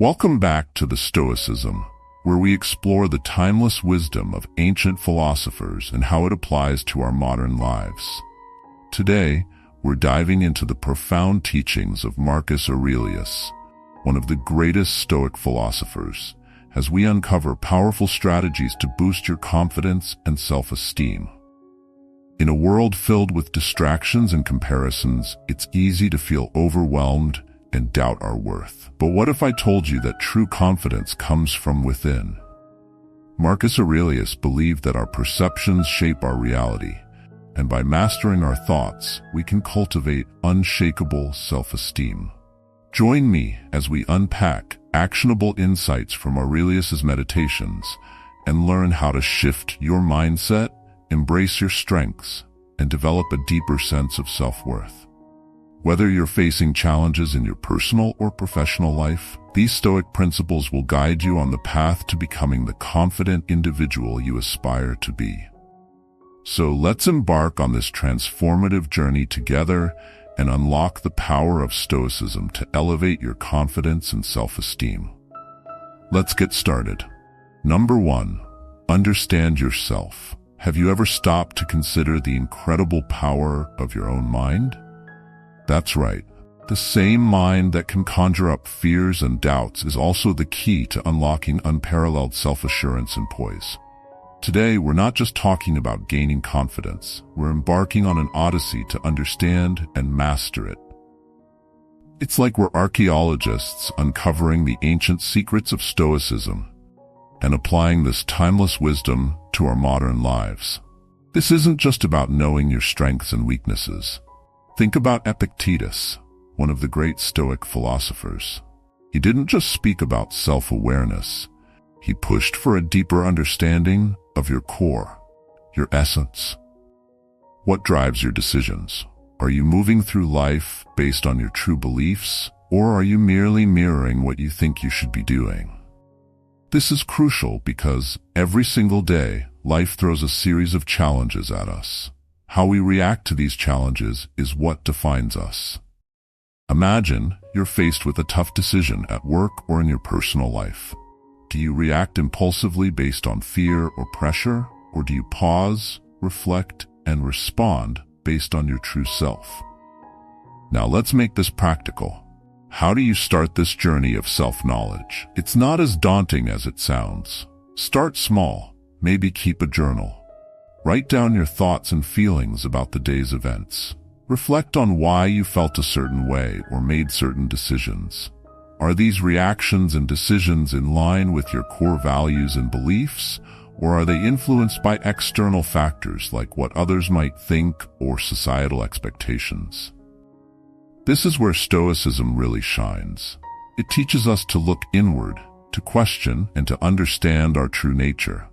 Welcome back to the Stoicism, where we explore the timeless wisdom of ancient philosophers and how it applies to our modern lives. Today, we're diving into the profound teachings of Marcus Aurelius, one of the greatest Stoic philosophers, as we uncover powerful strategies to boost your confidence and self-esteem. In a world filled with distractions and comparisons, it's easy to feel overwhelmed and doubt our worth. But what if I told you that true confidence comes from within? Marcus Aurelius believed that our perceptions shape our reality, and by mastering our thoughts, we can cultivate unshakable self-esteem. Join me as we unpack actionable insights from Aurelius's meditations and learn how to shift your mindset, embrace your strengths, and develop a deeper sense of self-worth. Whether you're facing challenges in your personal or professional life, these Stoic principles will guide you on the path to becoming the confident individual you aspire to be. So let's embark on this transformative journey together and unlock the power of Stoicism to elevate your confidence and self-esteem. Let's get started. Number 1. Understand yourself. Have you ever stopped to consider the incredible power of your own mind? That's right. The same mind that can conjure up fears and doubts is also the key to unlocking unparalleled self-assurance and poise. Today, we're not just talking about gaining confidence. We're embarking on an odyssey to understand and master it. It's like we're archaeologists uncovering the ancient secrets of Stoicism and applying this timeless wisdom to our modern lives. This isn't just about knowing your strengths and weaknesses. Think about Epictetus, one of the great Stoic philosophers. He didn't just speak about self-awareness. He pushed for a deeper understanding of your core, your essence. What drives your decisions? Are you moving through life based on your true beliefs, or are you merely mirroring what you think you should be doing? This is crucial because every single day, life throws a series of challenges at us. How we react to these challenges is what defines us. Imagine you're faced with a tough decision at work or in your personal life. Do you react impulsively based on fear or pressure, or do you pause, reflect, and respond based on your true self? Now let's make this practical. How do you start this journey of self-knowledge? It's not as daunting as it sounds. Start small. Maybe keep a journal. Write down your thoughts and feelings about the day's events. Reflect on why you felt a certain way or made certain decisions. Are these reactions and decisions in line with your core values and beliefs, or are they influenced by external factors like what others might think or societal expectations? This is where Stoicism really shines. It teaches us to look inward, to question, and to understand our true nature.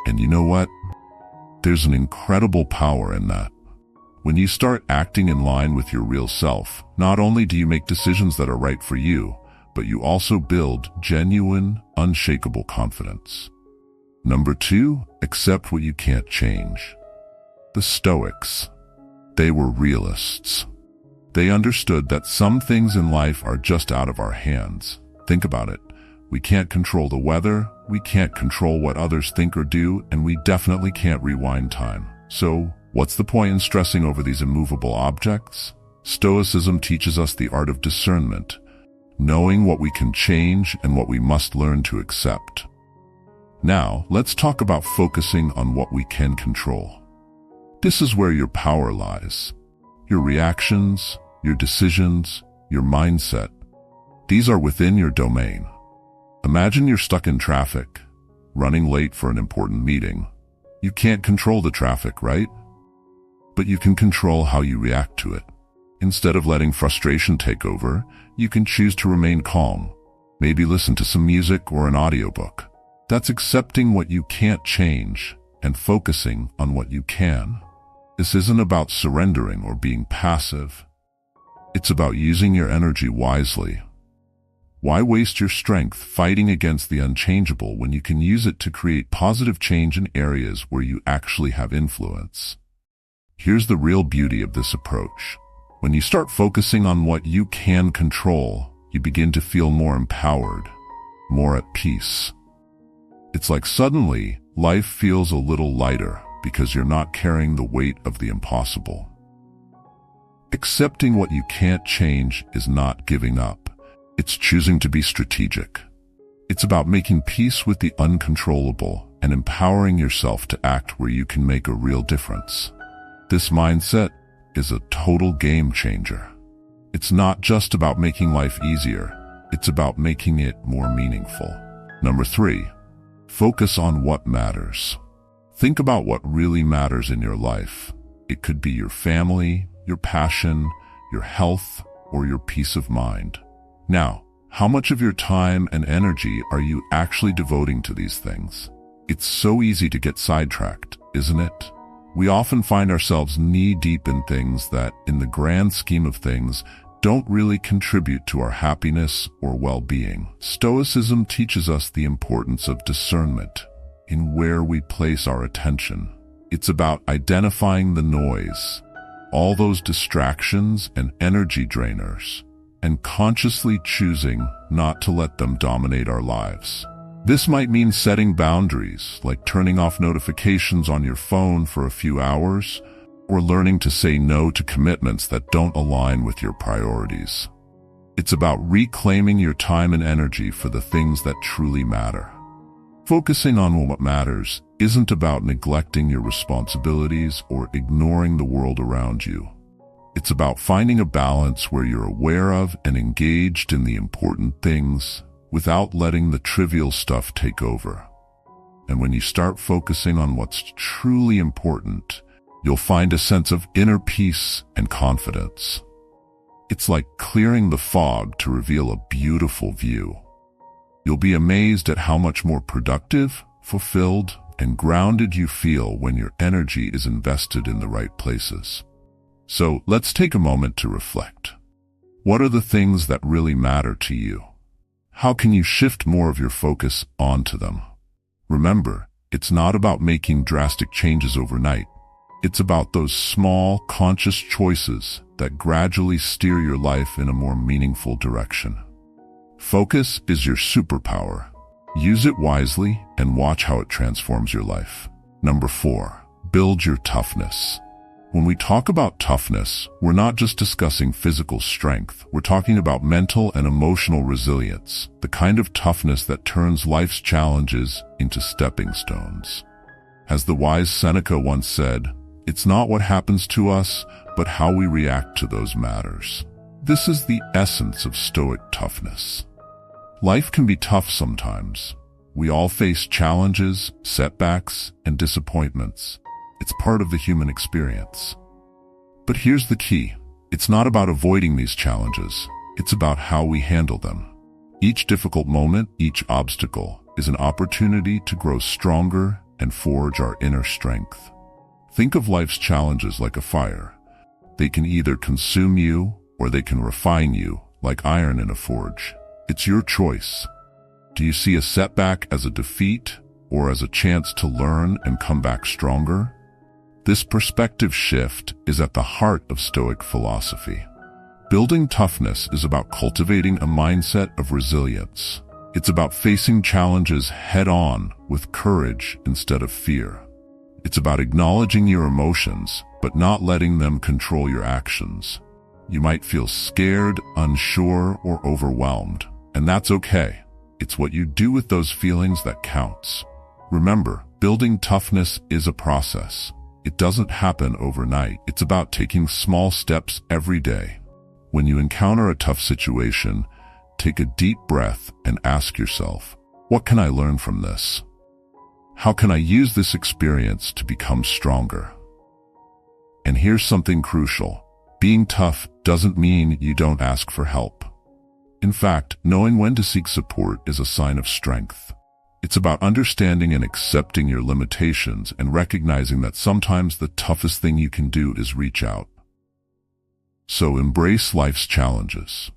And you know what? There's an incredible power in that. When you start acting in line with your real self, not only do you make decisions that are right for you, but you also build genuine, unshakable confidence. Number 2, accept what you can't change. The Stoics, they were realists. They understood that some things in life are just out of our hands. Think about it. We can't control the weather, we can't control what others think or do, and we definitely can't rewind time. So, what's the point in stressing over these immovable objects? Stoicism teaches us the art of discernment, knowing what we can change and what we must learn to accept. Now, let's talk about focusing on what we can control. This is where your power lies. Your reactions, your decisions, your mindset. These are within your domain. Imagine you're stuck in traffic, running late for an important meeting. You can't control the traffic, right? But you can control how you react to it. Instead of letting frustration take over, you can choose to remain calm. Maybe listen to some music or an audiobook. That's accepting what you can't change and focusing on what you can. This isn't about surrendering or being passive. It's about using your energy wisely. Why waste your strength fighting against the unchangeable when you can use it to create positive change in areas where you actually have influence? Here's the real beauty of this approach. When you start focusing on what you can control, you begin to feel more empowered, more at peace. It's like suddenly, life feels a little lighter because you're not carrying the weight of the impossible. Accepting what you can't change is not giving up. It's choosing to be strategic. It's about making peace with the uncontrollable and empowering yourself to act where you can make a real difference. This mindset is a total game changer. It's not just about making life easier, it's about making it more meaningful. Number 3, focus on what matters. Think about what really matters in your life. It could be your family, your passion, your health, or your peace of mind. Now, how much of your time and energy are you actually devoting to these things? It's so easy to get sidetracked, isn't it? We often find ourselves knee-deep in things that, in the grand scheme of things, don't really contribute to our happiness or well-being. Stoicism teaches us the importance of discernment in where we place our attention. It's about identifying the noise, all those distractions and energy drainers, and consciously choosing not to let them dominate our lives. This might mean setting boundaries, like turning off notifications on your phone for a few hours, or learning to say no to commitments that don't align with your priorities. It's about reclaiming your time and energy for the things that truly matter. Focusing on what matters isn't about neglecting your responsibilities or ignoring the world around you. It's about finding a balance where you're aware of and engaged in the important things without letting the trivial stuff take over. And when you start focusing on what's truly important, you'll find a sense of inner peace and confidence. It's like clearing the fog to reveal a beautiful view. You'll be amazed at how much more productive, fulfilled, and grounded you feel when your energy is invested in the right places. So let's take a moment to reflect. What are the things that really matter to you? How can you shift more of your focus onto them? Remember, it's not about making drastic changes overnight. It's about those small, conscious choices that gradually steer your life in a more meaningful direction. Focus is your superpower. Use it wisely and watch how it transforms your life. Number 4, build your toughness. When we talk about toughness, we're not just discussing physical strength. We're talking about mental and emotional resilience, the kind of toughness that turns life's challenges into stepping stones. As the wise Seneca once said, "It's not what happens to us, but how we react to those matters." This is the essence of Stoic toughness. Life can be tough sometimes. We all face challenges, setbacks, and disappointments. It's part of the human experience. But here's the key. It's not about avoiding these challenges. It's about how we handle them. Each difficult moment, each obstacle, is an opportunity to grow stronger and forge our inner strength. Think of life's challenges like a fire. They can either consume you or they can refine you, like iron in a forge. It's your choice. Do you see a setback as a defeat or as a chance to learn and come back stronger? This perspective shift is at the heart of Stoic philosophy. Building toughness is about cultivating a mindset of resilience. It's about facing challenges head-on with courage instead of fear. It's about acknowledging your emotions, but not letting them control your actions. You might feel scared, unsure, or overwhelmed, and that's okay. It's what you do with those feelings that counts. Remember, building toughness is a process. It doesn't happen overnight. It's about taking small steps every day. When you encounter a tough situation, take a deep breath and ask yourself, what can I learn from this? How can I use this experience to become stronger? And here's something crucial. Being tough doesn't mean you don't ask for help. In fact, knowing when to seek support is a sign of strength. It's about understanding and accepting your limitations and recognizing that sometimes the toughest thing you can do is reach out. So embrace life's challenges.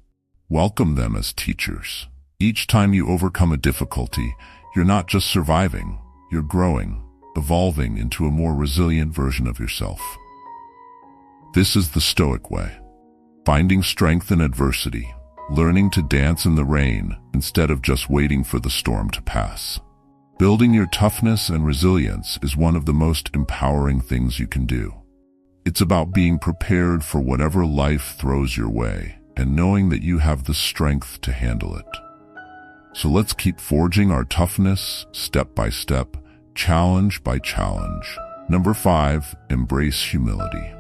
Welcome them as teachers. Each time you overcome a difficulty, you're not just surviving, you're growing, evolving into a more resilient version of yourself. This is the Stoic way. Finding strength in adversity, learning to dance in the rain instead of just waiting for the storm to pass. Building your toughness and resilience is one of the most empowering things you can do. It's about being prepared for whatever life throws your way and knowing that you have the strength to handle it. So let's keep forging our toughness step by step, challenge by challenge. Number 5, embrace humility.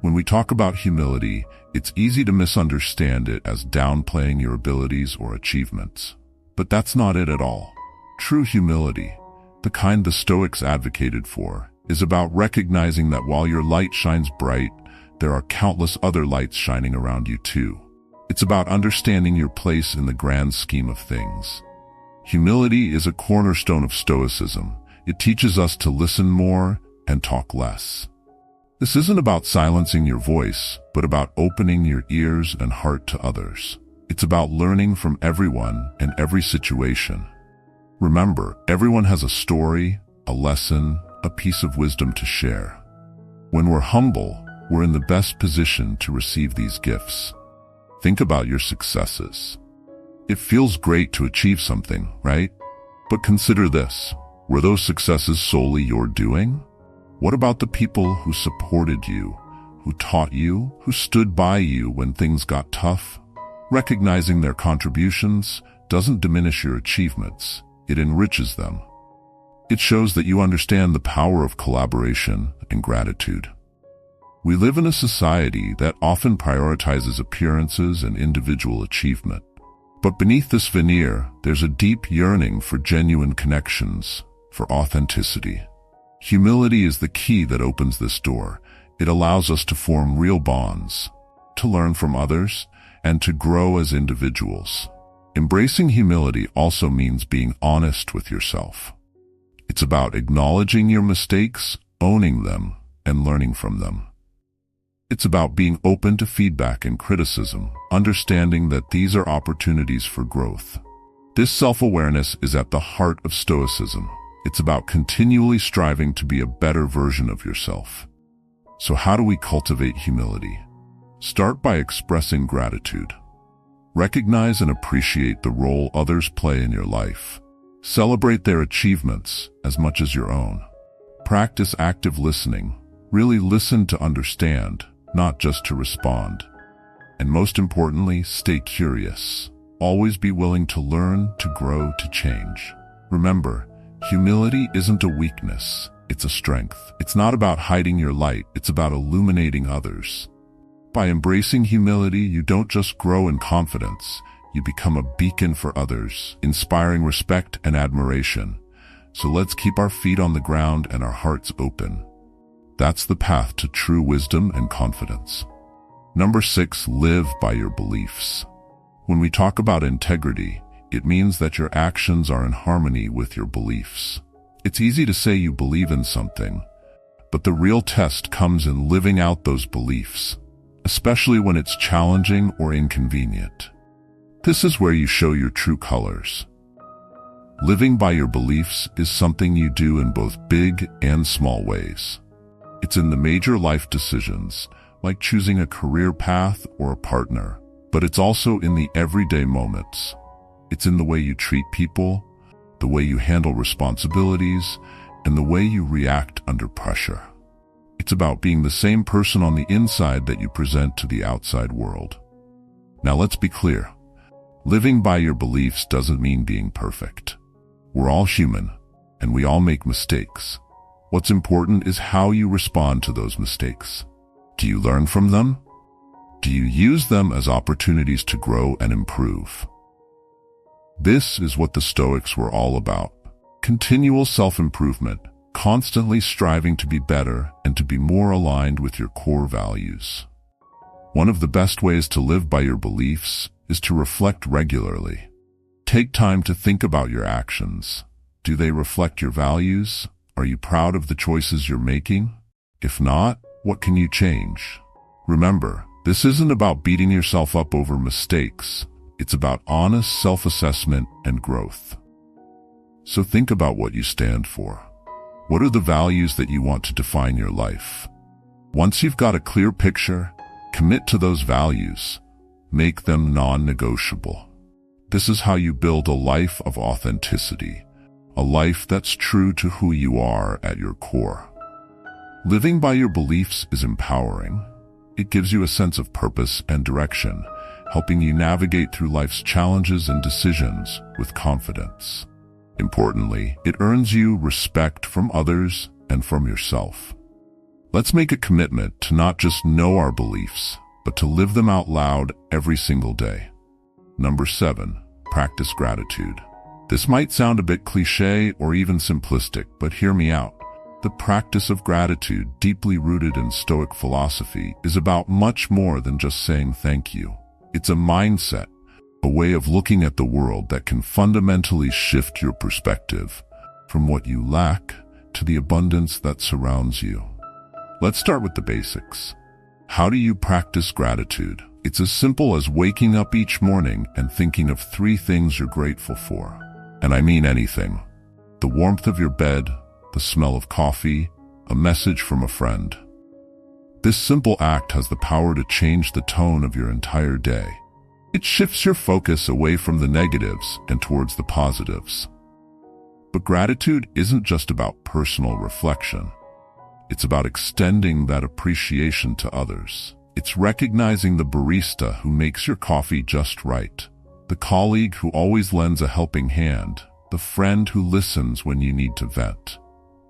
When we talk about humility, it's easy to misunderstand it as downplaying your abilities or achievements. But that's not it at all. True humility, the kind the Stoics advocated for, is about recognizing that while your light shines bright, there are countless other lights shining around you too. It's about understanding your place in the grand scheme of things. Humility is a cornerstone of Stoicism. It teaches us to listen more and talk less. This isn't about silencing your voice, but about opening your ears and heart to others. It's about learning from everyone and every situation. Remember, everyone has a story, a lesson, a piece of wisdom to share. When we're humble, we're in the best position to receive these gifts. Think about your successes. It feels great to achieve something, right? But consider this. Were those successes solely your doing? What about the people who supported you, who taught you, who stood by you when things got tough? Recognizing their contributions doesn't diminish your achievements, it enriches them. It shows that you understand the power of collaboration and gratitude. We live in a society that often prioritizes appearances and individual achievement. But beneath this veneer, there's a deep yearning for genuine connections, for authenticity. Humility is the key that opens this door. It allows us to form real bonds, to learn from others, and to grow as individuals. Embracing humility also means being honest with yourself. It's about acknowledging your mistakes, owning them, and learning from them. It's about being open to feedback and criticism, understanding that these are opportunities for growth. This self-awareness is at the heart of Stoicism. It's about continually striving to be a better version of yourself. So how do we cultivate humility? Start by expressing gratitude. Recognize and appreciate the role others play in your life. Celebrate their achievements as much as your own. Practice active listening. Really listen to understand, not just to respond. And most importantly, stay curious. Always be willing to learn, to grow, to change. Remember, humility isn't a weakness, it's a strength. It's not about hiding your light, it's about illuminating others. By embracing humility, you don't just grow in confidence, you become a beacon for others, inspiring respect and admiration. So let's keep our feet on the ground and our hearts open. That's the path to true wisdom and confidence. Number 6, live by your beliefs. When we talk about integrity, it means that your actions are in harmony with your beliefs. It's easy to say you believe in something, but the real test comes in living out those beliefs, especially when it's challenging or inconvenient. This is where you show your true colors. Living by your beliefs is something you do in both big and small ways. It's in the major life decisions, like choosing a career path or a partner, but it's also in the everyday moments. It's in the way you treat people, the way you handle responsibilities, and the way you react under pressure. It's about being the same person on the inside that you present to the outside world. Now let's be clear. Living by your beliefs doesn't mean being perfect. We're all human, and we all make mistakes. What's important is how you respond to those mistakes. Do you learn from them? Do you use them as opportunities to grow and improve? This is what the Stoics were all about. Continual self-improvement, constantly striving to be better and to be more aligned with your core values. One of the best ways to live by your beliefs is to reflect regularly. Take time to think about your actions. Do they reflect your values? Are you proud of the choices you're making? If not, what can you change? Remember, this isn't about beating yourself up over mistakes. It's about honest self-assessment and growth. So think about what you stand for. What are the values that you want to define your life? Once you've got a clear picture, commit to those values. Make them non-negotiable. This is how you build a life of authenticity, a life that's true to who you are at your core. Living by your beliefs is empowering. It gives you a sense of purpose and direction, helping you navigate through life's challenges and decisions with confidence. Importantly, it earns you respect from others and from yourself. Let's make a commitment to not just know our beliefs, but to live them out loud every single day. Number 7, practice gratitude. This might sound a bit cliché or even simplistic, but hear me out. The practice of gratitude, deeply rooted in Stoic philosophy, is about much more than just saying thank you. It's a mindset, a way of looking at the world that can fundamentally shift your perspective from what you lack to the abundance that surrounds you. Let's start with the basics. How do you practice gratitude? It's as simple as waking up each morning and thinking of 3 things you're grateful for. And I mean anything. The warmth of your bed, the smell of coffee, a message from a friend. This simple act has the power to change the tone of your entire day. It shifts your focus away from the negatives and towards the positives. But gratitude isn't just about personal reflection. It's about extending that appreciation to others. It's recognizing the barista who makes your coffee just right, the colleague who always lends a helping hand, the friend who listens when you need to vent.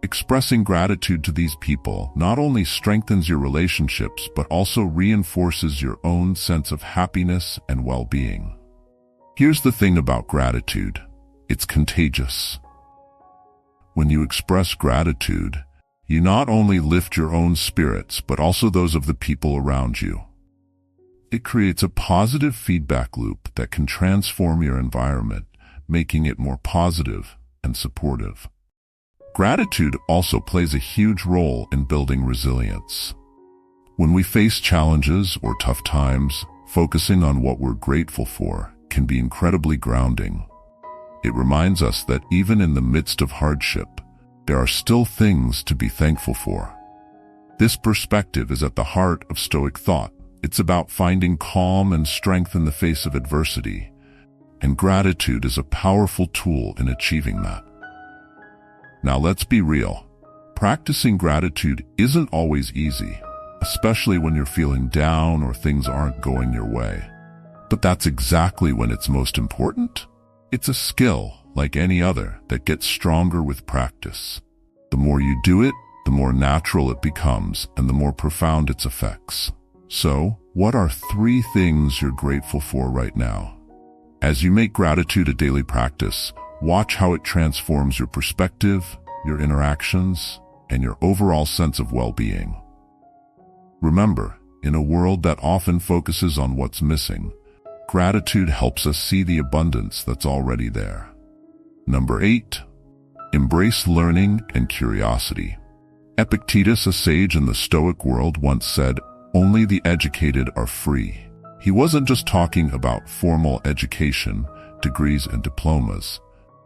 Expressing gratitude to these people not only strengthens your relationships, but also reinforces your own sense of happiness and well-being. Here's the thing about gratitude. It's contagious. When you express gratitude, you not only lift your own spirits, but also those of the people around you. It creates a positive feedback loop that can transform your environment, making it more positive and supportive. Gratitude also plays a huge role in building resilience. When we face challenges or tough times, focusing on what we're grateful for can be incredibly grounding. It reminds us that even in the midst of hardship, there are still things to be thankful for. This perspective is at the heart of Stoic thought. It's about finding calm and strength in the face of adversity, and gratitude is a powerful tool in achieving that. Now let's be real. Practicing gratitude isn't always easy, especially when you're feeling down or things aren't going your way. But that's exactly when it's most important. It's a skill, like any other, that gets stronger with practice. The more you do it, the more natural it becomes and the more profound its effects. So, what are 3 things you're grateful for right now? As you make gratitude a daily practice, watch how it transforms your perspective, your interactions, and your overall sense of well-being. Remember, in a world that often focuses on what's missing, gratitude helps us see the abundance that's already there. Number 8, embrace learning and curiosity. Epictetus, a sage in the Stoic world, once said, "Only the educated are free." He wasn't just talking about formal education, degrees and diplomas.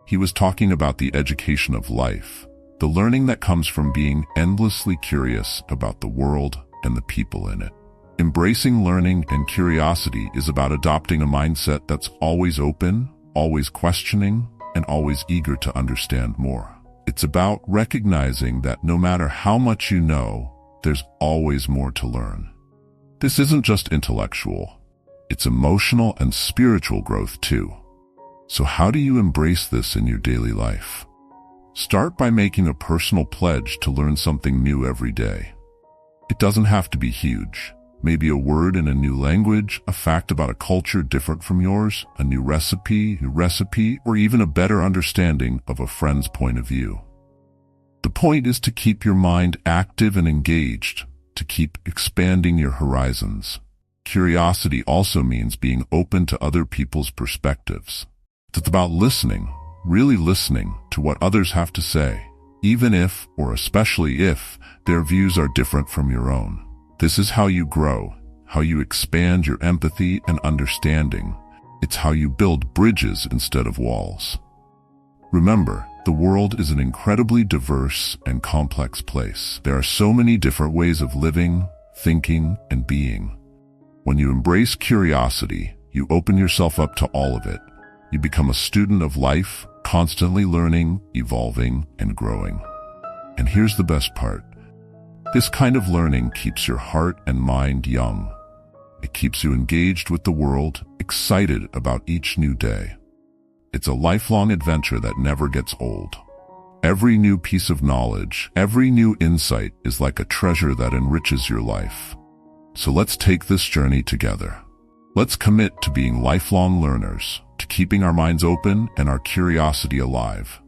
He was talking about the education of life, the learning that comes from being endlessly curious about the world and the people in it. Embracing learning and curiosity is about adopting a mindset that's always open, always questioning, and always eager to understand more. It's about recognizing that no matter how much you know, there's always more to learn. This isn't just intellectual. It's emotional and spiritual growth too. So how do you embrace this in your daily life? Start by making a personal pledge to learn something new every day. It doesn't have to be huge. Maybe a word in a new language, a fact about a culture different from yours, a new recipe, or even a better understanding of a friend's point of view. The point is to keep your mind active and engaged, to keep expanding your horizons. Curiosity also means being open to other people's perspectives. It's about listening, really listening to what others have to say, even if, or especially if, their views are different from your own. This is how you grow, how you expand your empathy and understanding. It's how you build bridges instead of walls. Remember, the world is an incredibly diverse and complex place. There are so many different ways of living, thinking, and being. When you embrace curiosity, You open yourself up to all of it. You become a student of life, constantly learning, evolving, and growing. And here's the best part. This kind of learning keeps your heart and mind young. It keeps you engaged with the world, excited about each new day. It's a lifelong adventure that never gets old. Every new piece of knowledge, every new insight is like a treasure that enriches your life. So let's take this journey together. Let's commit to being lifelong learners, to keeping our minds open and our curiosity alive.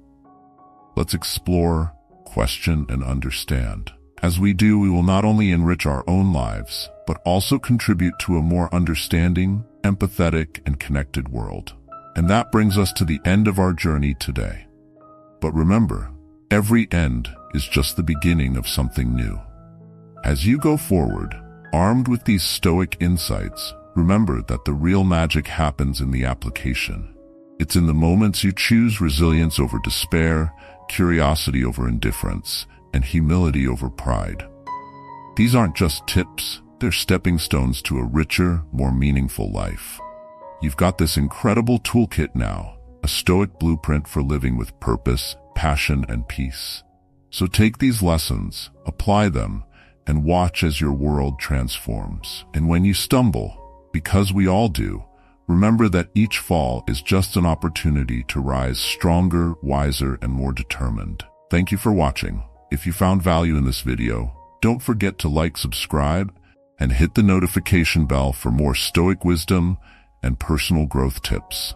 Let's explore, question, and understand. As we do, we will not only enrich our own lives, but also contribute to a more understanding, empathetic, and connected world. And that brings us to the end of our journey today. But remember, every end is just the beginning of something new. As you go forward, armed with these Stoic insights, remember that the real magic happens in the application. It's in the moments you choose resilience over despair, curiosity over indifference, and humility over pride. These aren't just tips, they're stepping stones to a richer, more meaningful life. You've got this incredible toolkit now, a Stoic blueprint for living with purpose, passion, and peace. So take these lessons, apply them, and watch as your world transforms. And when you stumble, because we all do, remember that each fall is just an opportunity to rise stronger, wiser, and more determined. Thank you for watching. If you found value in this video, don't forget to like, subscribe, and hit the notification bell for more Stoic wisdom and personal growth tips.